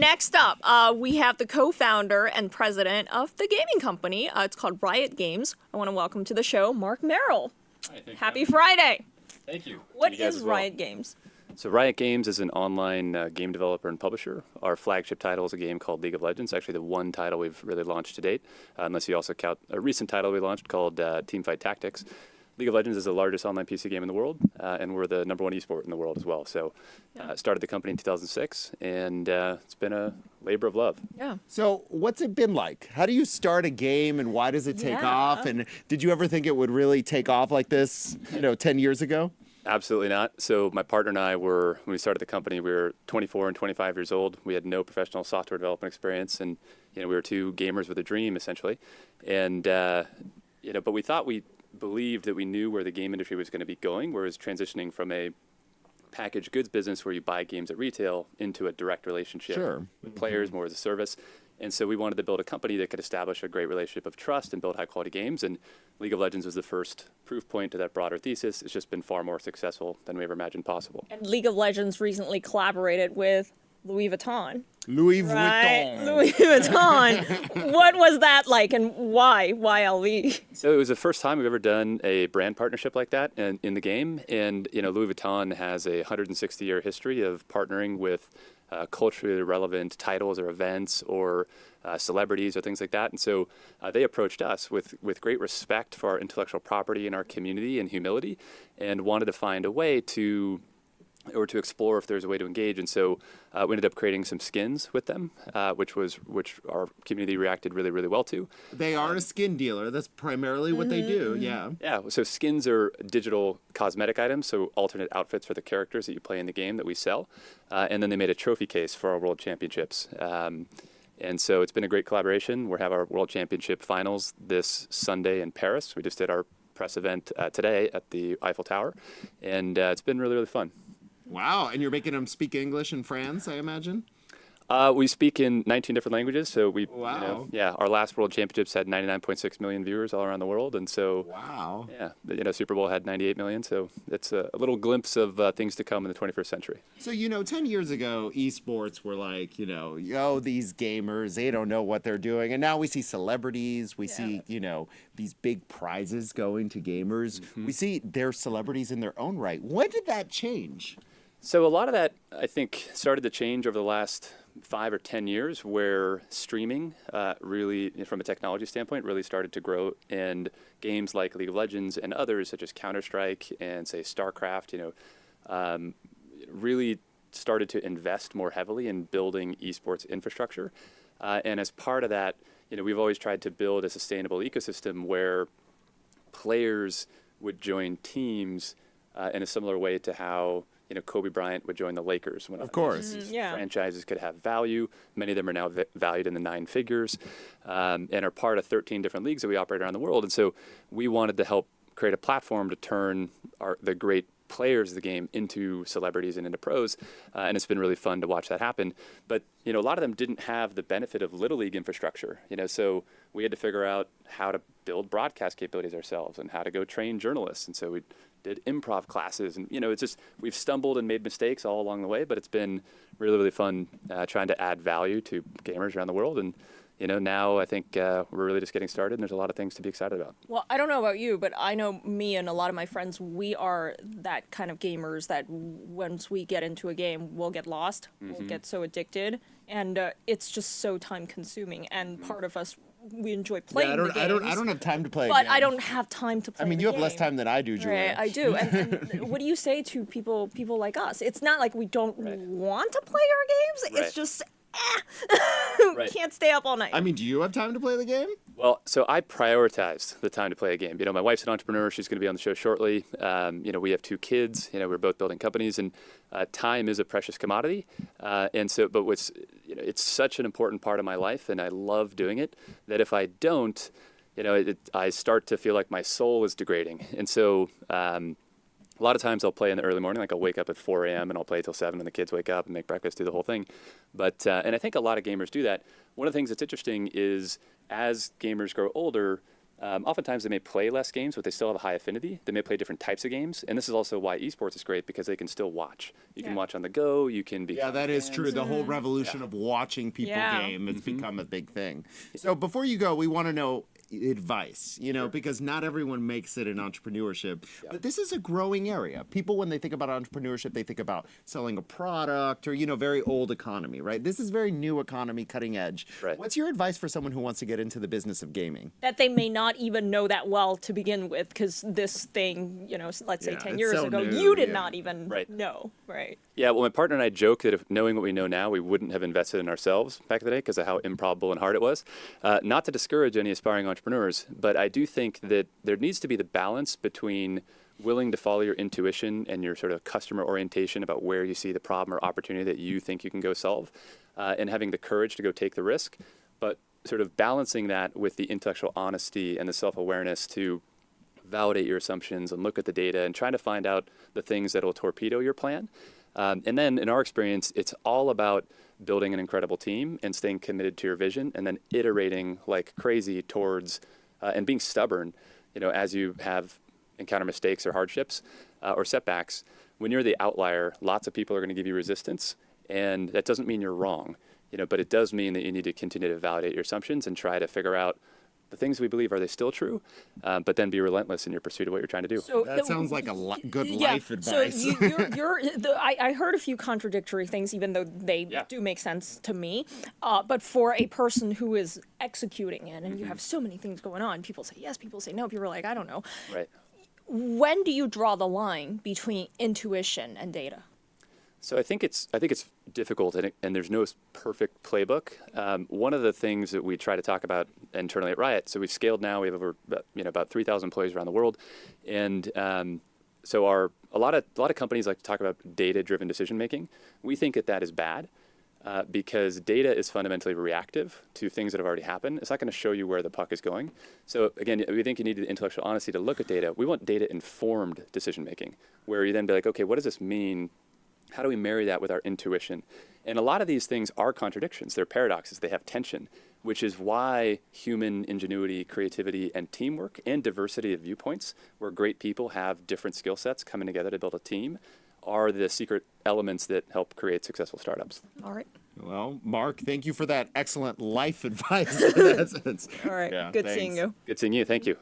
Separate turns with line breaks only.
next up, we have the co-founder and president of the gaming company. It's called Riot Games. I want to welcome to the show Marc Merrill.
Hi,
Happy Friday.
Thank you.
What is Riot Games?
So Riot Games is an online game developer and publisher. Our flagship title is a game called League of Legends, actually the one title we've really launched to date, unless you also count a recent title we launched called Teamfight Tactics. League of Legends is the largest online PC game in the world, and we're the #1 esport in the world as well. So started the company in 2006, and it's been a labor of love.
Yeah.
So what's it been like? How do you start a game, and why does it take off? And did you ever think it would really take off like this, 10 years ago?
Absolutely not. So my partner and I when we started the company, we were 24 and 25 years old. We had no professional software development experience, and we were two gamers with a dream, essentially. And but we believed that we knew where the game industry was going to be going, where it was transitioning from a packaged goods business where you buy games at retail into a direct relationship with players, more as a service. And so we wanted to build a company that could establish a great relationship of trust and build high-quality games. And League of Legends was the first proof point to that broader thesis. It's just been far more successful than we ever imagined possible.
And League of Legends recently collaborated with Louis Vuitton.
Louis
Right?
Vuitton.
Louis Vuitton. What was that like, and why? Why LV?
So it was the first time we've ever done a brand partnership like that in the game. And Louis Vuitton has a 160-year history of partnering with culturally relevant titles or events or celebrities or things like that. And so they approached us with great respect for our intellectual property and our community and humility, and wanted to find a way to explore if there's a way to engage. And so we ended up creating some skins with them, which our community reacted really, really well to.
They are a skin dealer. That's primarily what they do, yeah.
Yeah, so skins are digital cosmetic items, so alternate outfits for the characters that you play in the game that we sell. And then they made a trophy case for our World Championships. And so it's been a great collaboration. We have our World Championship finals this Sunday in Paris. We just did our press event today at the Eiffel Tower, and it's been really, really fun.
Wow, and you're making them speak English in France, I imagine?
We speak in 19 different languages, so
Wow.
our last World Championships had 99.6 million viewers all around the world, and so
Wow.
Super Bowl had 98 million, so it's a little glimpse of things to come in the 21st century.
So, 10 years ago, eSports were like, these gamers, they don't know what they're doing. And now we see celebrities, we see, these big prizes going to gamers. We see they're celebrities in their own right. When did that change?
So a lot of that, I think, started to change over the last 5 or 10 years, where streaming really, from a technology standpoint, really started to grow. And games like League of Legends and others, such as Counter-Strike and, say, StarCraft, really started to invest more heavily in building esports infrastructure. And as part of that, we've always tried to build a sustainable ecosystem where players would join teams in a similar way to how Kobe Bryant would join the Lakers.
Of course.
These franchises could have value. Many of them are now valued in the 9 figures and are part of 13 different leagues that we operate around the world. And so we wanted to help create a platform to turn the great players of the game into celebrities and into pros, and it's been really fun to watch that happen. But a lot of them didn't have the benefit of Little League infrastructure, so we had to figure out how to build broadcast capabilities ourselves and how to go train journalists. And so we did improv classes, and it's just, we've stumbled and made mistakes all along the way, but it's been really, really fun trying to add value to gamers around the world. And now I think we're really just getting started, and there's a lot of things to be excited about.
Well, I don't know about you, but I know me and a lot of my friends, we are that kind of gamers that once we get into a game, we'll get lost, we'll get so addicted, and it's just so time consuming. And part of us, we enjoy playing the games.
I don't have time to play.
But I don't have time to play.
I mean,
the
you have
game.
less time than I do, Julia.
Right, I do. And what do you say to people like us? It's not like we don't want to play our games. It's just can't stay up all night.
I mean, do you have time to play the game?
Well, so I prioritized the time to play a game. My wife's an entrepreneur. She's going to be on the show shortly. We have 2 kids. We're both building companies, and time is a precious commodity. But it's such an important part of my life, and I love doing it, that if I don't, I start to feel like my soul is degrading. And so a lot of times I'll play in the early morning, like I'll wake up at 4 a.m. and I'll play till 7 and the kids wake up and make breakfast, do the whole thing. But and I think a lot of gamers do that. One of the things that's interesting is as gamers grow older, Oftentimes they may play less games, but they still have a high affinity. They may play different types of games. And this is also why esports is great, because they can still watch. You can watch on the go. You can be.
Yeah, that is true. The whole revolution of watching people game has become a big thing. So before you go, we want to know advice, because not everyone makes it in entrepreneurship, but this is a growing area. People, when they think about entrepreneurship, they think about selling a product or, very old economy, right? This is very new economy, cutting edge.
Right.
What's your advice for someone who wants to get into the business of gaming?
That they may not even know that well to begin with, because this thing, let's say 10 years ago,
new,
you did not even
Right.
know, right?
Yeah, well, my partner and I joke that if knowing what we know now, we wouldn't have invested in ourselves back in the day because of how improbable and hard it was. Not to discourage any aspiring entrepreneurs, but I do think that there needs to be the balance between willing to follow your intuition and your sort of customer orientation about where you see the problem or opportunity that you think you can go solve, and having the courage to go take the risk, but sort of balancing that with the intellectual honesty and the self-awareness to validate your assumptions and look at the data and trying to find out the things that will torpedo your plan. And then in our experience, it's all about building an incredible team and staying committed to your vision and then iterating like crazy towards and being stubborn, as you encounter mistakes or hardships or setbacks. When you're the outlier, lots of people are going to give you resistance, and that doesn't mean you're wrong, but it does mean that you need to continue to validate your assumptions and try to figure out the things we believe, are they still true? But then be relentless in your pursuit of what you're trying to do.
So
That sounds like a good life advice.
So I heard a few contradictory things, even though they do make sense to me. But for a person who is executing it, and you have so many things going on, people say yes, people say no, people are like, I don't know.
Right.
When do you draw the line between intuition and data?
So I think it's difficult, and there's no perfect playbook. One of the things that we try to talk about internally at Riot, so we've scaled now. We have over about 3,000 employees around the world, and so a lot of companies like to talk about data-driven decision making. We think that is bad. Because data is fundamentally reactive to things that have already happened. It's not going to show you where the puck is going. So again, we think you need the intellectual honesty to look at data. We want data-informed decision-making, where you then be like, okay, what does this mean? How do we marry that with our intuition? And a lot of these things are contradictions. They're paradoxes. They have tension, which is why human ingenuity, creativity, and teamwork and diversity of viewpoints, where great people have different skill sets coming together to build a team, are the secret elements that help create successful startups.
All right.
Well, Marc, thank you for that excellent life advice in that sense.
All right. Good seeing you.
Good seeing you. Thank you.